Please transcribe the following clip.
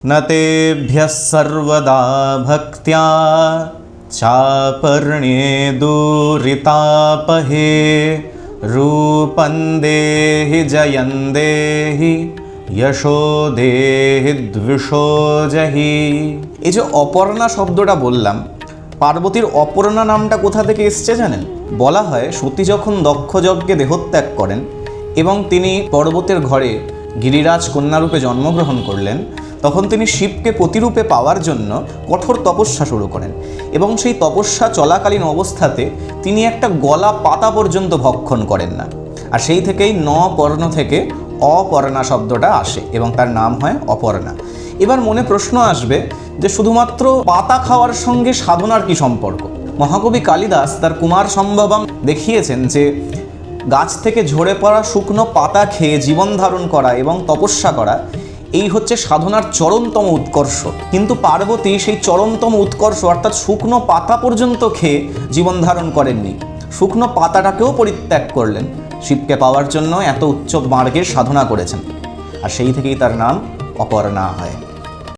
न तेभ्यः सर्वदा भक्त्या चापर्ण्ये दूरितापहे रूपं देहि जयं देहि यशो देहि द्विषो जहि। এই যে অপর্ণা শব্দটা বললাম, পার্বতীর অপর্ণা নামটা কোথা থেকে এসছে জানেন? বলা হয় সতী যখন দক্ষযজ্ঞে দেহত্যাগ করেন এবং তিনি পর্বতের ঘরে গিরিরাজ কন্যারূপে জন্মগ্রহণ করলেন, তখন তিনি শিবকে প্রতিরূপে পাওয়ার জন্য কঠোর তপস্যা শুরু করেন এবং সেই তপস্যা চলাকালীন অবস্থাতে তিনি একটা গলা পাতা পর্যন্ত ভক্ষণ করেন না। আর সেই থেকেই ন পর্ণ থেকে অপর্ণা শব্দটা আসে এবং তার নাম হয় অপর্ণা। এবার মনে প্রশ্ন আসবে যে শুধুমাত্র পাতা খাওয়ার সঙ্গে সাধনার কি সম্পর্ক? মহাকবি কালিদাস তার কুমার সম্ভবম দেখিয়েছেন যে গাছ থেকে ঝরে পড়া শুকনো পাতা খেয়ে জীবন ধারণ করা এবং তপস্যা করা, এই হচ্ছে সাধনার চরমতম উৎকর্ষ। কিন্তু পার্বতী সেই চরমতম উৎকর্ষ অর্থাৎ শুকনো পাতা পর্যন্ত খেয়ে জীবন ধারণ করেননি, শুকনো পাতাটাকেও পরিত্যাগ করলেন, শিবকে পাওয়ার জন্য এত উচ্চ মার্গের সাধনা করেছেন। আর সেই থেকেই তার নাম অপর্ণা হয়।